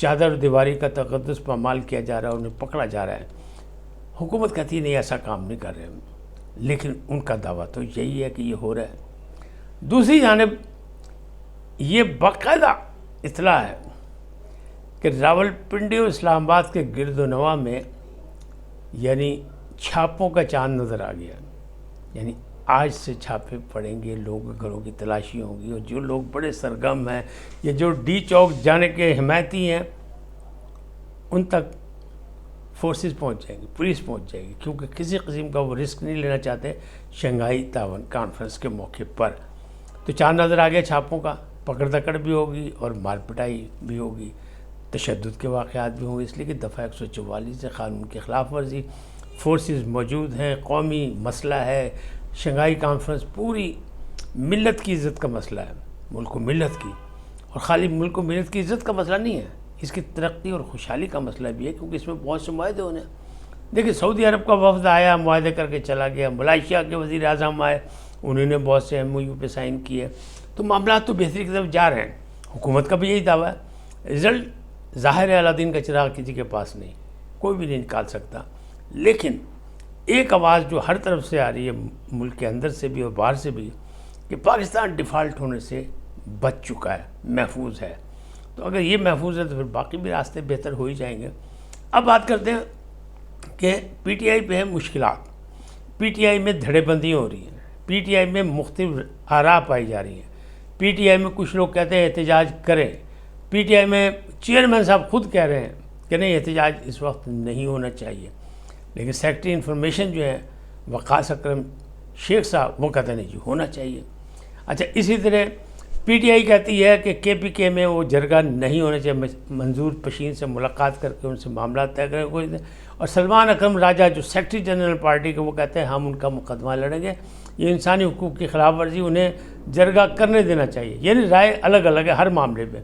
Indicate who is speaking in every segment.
Speaker 1: چادر دیواری کا تقدس پامال کیا جا رہا ہے، انہیں پکڑا جا رہا ہے۔ حکومت کہتی ہے نہیں ایسا کام نہیں کر رہے ہم، لیکن ان کا دعویٰ تو یہی ہے کہ یہ ہو رہا ہے۔ دوسری جانب یہ باقاعدہ اطلاع ہے کہ راولپنڈی اور اسلام آباد کے گرد و نواح میں یعنی چھاپوں کا چاند نظر آ گیا، یعنی آج سے چھاپے پڑیں گے، لوگ گھروں کی تلاشی ہوں گی، اور جو لوگ بڑے سرگرم ہیں یا جو ڈی چوک جانے کے حمایتی ہیں ان تک فورسز پہنچ جائیں گی، پولیس پہنچ جائے گی، کیونکہ کسی قسم کا وہ رسک نہیں لینا چاہتے شنگھائی تعاون کانفرنس کے موقع پر۔ تو چاند نظر آ گیا چھاپوں کا، پکڑ دکڑ بھی ہوگی اور مار پٹائی بھی ہوگی، تشدد کے واقعات بھی ہوں گے، اس لیے کہ دفعہ 144 سے قانون کی خلاف ورزی، فورسز موجود ہیں، قومی مسئلہ ہے، شنگھائی کانفرنس پوری ملت کی عزت کا مسئلہ ہے، ملک و ملت کی، اور خالی ملک و ملت کی عزت کا مسئلہ نہیں ہے، اس کی ترقی اور خوشحالی کا مسئلہ بھی ہے، کیونکہ اس میں بہت سے معاہدے ہونے ہیں۔ دیکھیں سعودی عرب کا وفد آیا، معاہدے کر کے چلا گیا، ملائیشیا کے وزیر اعظم آئے، انہوں نے بہت سے MOU پہ سائن کیے، تو معاملات تو بہتری کی طرف جا رہے ہیں۔ حکومت کا بھی یہی دعویٰ ہے، رزلٹ ظاہر ہے الدین کا چراغ کسی کے پاس نہیں، کوئی بھی نہیں نکال سکتا، لیکن ایک آواز جو ہر طرف سے آ رہی ہے، ملک کے اندر سے بھی اور باہر سے بھی، کہ پاکستان ڈیفالٹ ہونے سے بچ چکا ہے، محفوظ ہے۔ تو اگر یہ محفوظ ہے تو پھر باقی بھی راستے بہتر ہو ہی جائیں گے۔ اب بات کرتے ہیں کہ PTI پہ ہے مشکلات، PTI میں دھڑے بندیاں ہو رہی ہیں، PTI میں مختلف آراء پائی جا رہی ہیں، PTI میں کچھ لوگ کہتے ہیں احتجاج کریں، PTI میں چیئرمین صاحب خود کہہ رہے ہیں کہ نہیں احتجاج اس وقت نہیں ہونا چاہیے، لیکن سیکرٹری انفارمیشن جو ہے وقاص اکرم شیخ صاحب وہ کہتے ہیں نہیں جی ہونا چاہیے۔ اچھا اسی طرح PTI کہتی ہے کہ KPK میں وہ جرگہ نہیں ہونا چاہیے، منظور پشین سے ملاقات کر کے ان سے معاملات طے کریں کوئی، اور سلمان اکرم راجہ جو سیکرٹری جنرل پارٹی کے وہ کہتے ہیں ہم ان کا مقدمہ لڑیں گے، یہ انسانی حقوق کی خلاف ورزی، انہیں جرگہ کرنے دینا چاہیے، یعنی رائے الگ الگ ہے ہر معاملے پہ۔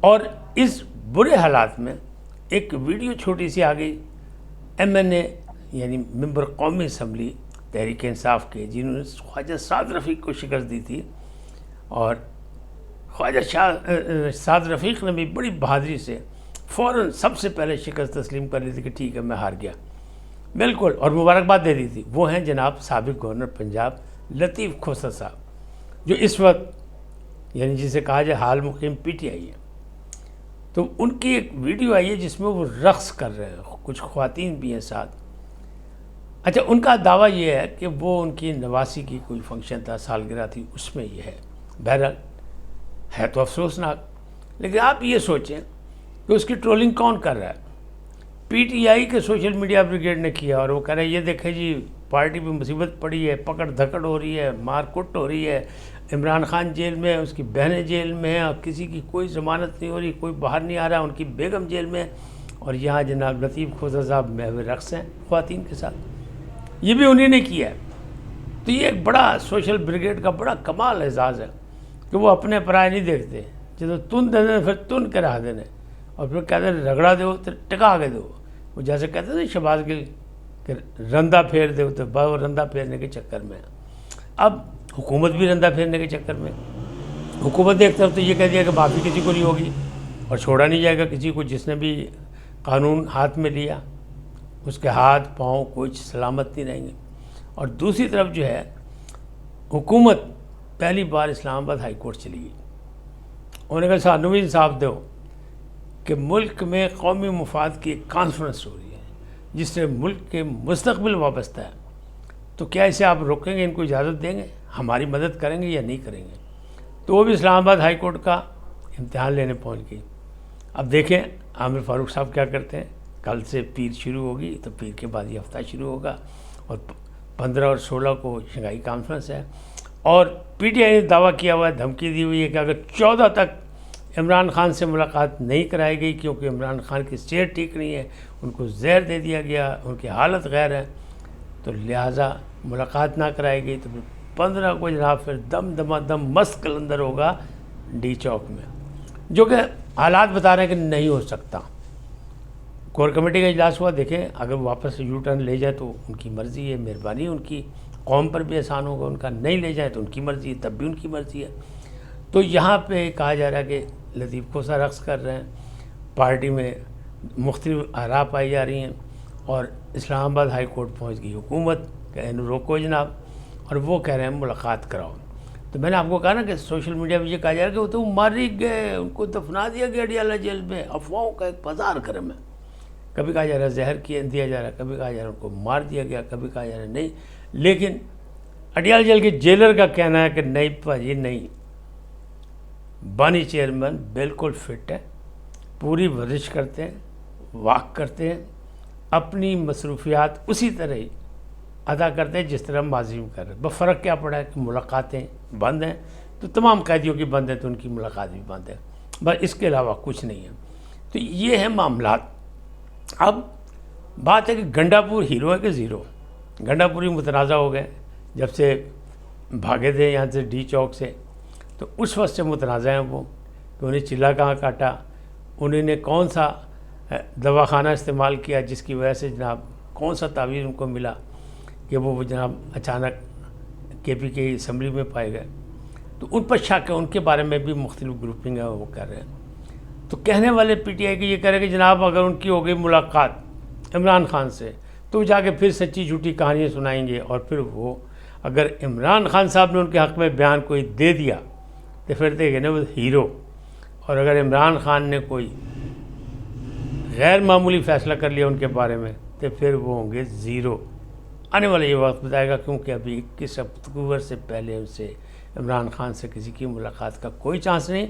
Speaker 1: اور اس برے حالات میں ایک ویڈیو چھوٹی سی آ گئی MNA یعنی ممبر قومی اسمبلی تحریک انصاف کے، جنہوں نے خواجہ سعد رفیق کو شکست دی تھی، اور خواجہ سعد رفیق نے بھی بڑی بہادری سے فوراً سب سے پہلے شکست تسلیم کر لی تھی کہ ٹھیک ہے میں ہار گیا، بالکل، اور مبارکباد دے دی تھی۔ وہ ہیں جناب سابق گورنر پنجاب لطیف کھوسہ صاحب، جو اس وقت یعنی جسے کہا جائے حال مقیم PTI ہے۔ تو ان کی ایک ویڈیو آئی ہے جس میں وہ رقص کر رہے ہیں، کچھ خواتین بھی ہیں ساتھ۔ اچھا ان کا دعویٰ یہ ہے کہ وہ ان کی 89 کی کوئی فنکشن تھا، سالگرہ تھی، اس میں یہ ہے، بہرحال ہے تو افسوسناک، لیکن آپ یہ سوچیں کہ اس کی ٹرولنگ کون کر رہا ہے؟ PTI کے سوشل میڈیا بریگیڈ نے کیا، اور وہ کہہ رہے ہیں یہ دیکھیں جی پارٹی پہ مصیبت پڑی ہے، پکڑ دھکڑ ہو رہی ہے، مار کٹ ہو رہی ہے، عمران خان جیل میں، اس کی بہنیں جیل میں ہیں، اور کسی کی کوئی ضمانت نہیں ہو رہی، کوئی باہر نہیں آ رہا، ان کی بیگم جیل میں، اور یہاں جناب لطیف کھوسہ صاحب محو رقص ہیں خواتین کے ساتھ، یہ بھی انہی نے کیا ہے۔ تو یہ ایک بڑا سوشل بریگیڈ کا بڑا کمال اعزاز ہے کہ وہ اپنے پرائے نہیں دیکھتے، جب تن دے دیں پھر تن کرا دینے، اور پھر کہتے ہیں رگڑا دو تو ٹکا کے دو، وہ جیسے کہتے ہیں نا شہباز گل کہ رندہ پھیر دو، تو وہ رندہ پھیرنے کے چکر میں۔ اب حکومت بھی رندہ پھیرنے کے چکر میں، حکومت ایک طرف تو یہ کہہ دیا کہ معافی کسی کو نہیں ہوگی اور چھوڑا نہیں جائے گا کسی کو جس نے بھی قانون ہاتھ میں لیا، اس کے ہاتھ پاؤں کچھ سلامت نہیں رہیں گے، اور دوسری طرف جو ہے حکومت پہلی بار اسلام آباد ہائی کورٹ چلی گئی، انہوں نے کہا سانو بھی انصاف دو کہ ملک میں قومی مفاد کی ایک کانفرنس ہو رہی ہے جس سے ملک کے مستقبل وابستہ ہے، تو کیا اسے آپ روکیں گے، ان کو اجازت دیں گے، ہماری مدد کریں گے یا نہیں کریں گے؟ تو وہ بھی اسلام آباد ہائی کورٹ کا امتحان لینے پہنچ گئی۔ اب دیکھیں عامر فاروق صاحب کیا کرتے ہیں، کل سے پیر شروع ہوگی، تو پیر کے بعد یہ ہفتہ شروع ہوگا، اور 15 اور 16 کو شنگھائی کانفرنس ہے، اور PTI نے دعویٰ کیا ہوا ہے، دھمکی دی ہوئی ہے کہ اگر 14 تک عمران خان سے ملاقات نہیں کرائی گئی، کیونکہ عمران خان کی صحت ٹھیک نہیں ہے، ان کو زہر دے دیا گیا، ان کی حالت غیر ہے، تو لہٰذا ملاقات نہ کرائی گئی، تو پھر 15 کو جناب پھر دم دم مست کلندر ہوگا ڈی چوک میں، جو کہ حالات بتا رہے ہیں کہ نہیں ہو سکتا۔ کور کمیٹی کا اجلاس ہوا، دیکھیں اگر واپس یو ٹرن لے جائے تو ان کی مرضی ہے، مہربانی ان کی، قوم پر بھی احسان ہوگا ان کا، نہیں لے جائے تو ان کی مرضی ہے، تب بھی ان کی مرضی ہے۔ تو یہاں پہ کہا جا رہا ہے کہ لطیف کھوسہ رقص کر رہے ہیں، پارٹی میں مختلف آراء پائی جا رہی ہیں، اور اسلام آباد ہائی کورٹ پہنچ گئی حکومت کہ انہوں روکو جناب، اور وہ کہہ رہے ہیں ملاقات کراؤ۔ تو میں نے آپ کو کہا نا کہ سوشل میڈیا پہ یہ کہا جا رہا ہے کہ وہ تو مر ہی گئے، ان کو دفنا دیا گیا اڈیالہ جیل میں، افواہوں کا ایک بازار گرم ہے۔ کبھی کہا جا رہا ہے زہر دیا جا رہا ہے، کبھی کہا جا رہا ہے ان کو مار دیا گیا، کبھی کہا جا رہا ہے نہیں، لیکن اڈیالہ جیل کے جیلر کا کہنا ہے کہ نہیں بھاجی نہیں، بانی چیئرمین بالکل فٹ ہے، پوری ورزش کرتے ہیں، واک کرتے ہیں، اپنی مصروفیات اسی طرح ہی ادا کرتے ہیں جس طرح ماضی میں کر رہے ہیں۔ بس فرق کیا پڑا ہے کہ ملاقاتیں بند ہیں، تو تمام قیدیوں کی بند ہیں تو ان کی ملاقات بھی بند ہے، بس اس کے علاوہ کچھ نہیں ہے۔ تو یہ ہیں معاملات۔ اب بات ہے کہ گنڈا پور ہیرو ہے کہ زیرو؟ گنڈا پوری متنازع ہو گئے جب سے بھاگے تھے یہاں سے ڈی چوک سے، تو اس وقت سے متنازع ہیں وہ کہ انہیں چلا کہاں کاٹا، انہوں نے کون سا دواخانہ استعمال کیا جس کی وجہ سے جناب کون سا تعویذ ان کو ملا کہ وہ جناب اچانک کے پی کے اسمبلی میں پائے گئے۔ تو ان پر شک ہے، ان کے بارے میں بھی مختلف گروپنگ ہے وہ کر رہے ہیں۔ تو کہنے والے پی ٹی آئی کے یہ کہہ رہے ہیں کہ جناب اگر ان کی ہو گئی ملاقات عمران خان سے تو جا کے پھر سچی جھوٹی کہانیاں سنائیں گے، اور پھر وہ اگر عمران خان صاحب نے ان کے حق میں بیان کوئی دے دیا تو پھر دیکھیں نا وہ ہیرو، اور اگر عمران خان نے کوئی غیر معمولی فیصلہ کر لیا ان کے بارے میں تو پھر وہ ہوں گے زیرو۔ آنے والا یہ وقت بتائے گا، کیونکہ ابھی 21 اکتوبر سے پہلے ان سے عمران خان سے کسی کی ملاقات کا کوئی چانس نہیں،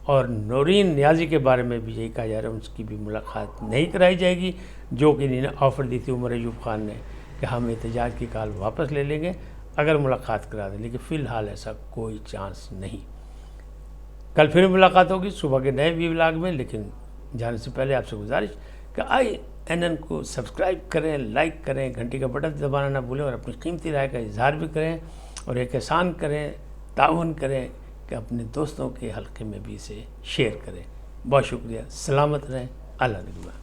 Speaker 1: اور نورین نیازی کے بارے میں بھی یہی کہا جا رہا ہے اس کی بھی ملاقات نہیں کرائی جائے گی، جو کہ انہوں نے آفر دی تھی عمر ایوب خان نے کہ ہم احتجاج کی کال واپس لے لیں گے اگر ملاقات کرا دیں، لیکن فی الحال ایسا کوئی چانس نہیں۔ کل پھر ملاقات ہوگی صبح کے نئے ولاگ میں، لیکن جانے سے پہلے آپ سے گزارش کہ INN کو سبسکرائب کریں، لائک کریں، گھنٹی کا بٹن دبانا نہ بھولیں، اور اپنی قیمتی رائے کا اظہار بھی کریں، اور ایک احسان کریں، تعاون کریں کہ اپنے دوستوں کے حلقے میں بھی اسے شیئر کریں۔ بہت شکریہ، سلامت رہیں، اللہ نگہبان۔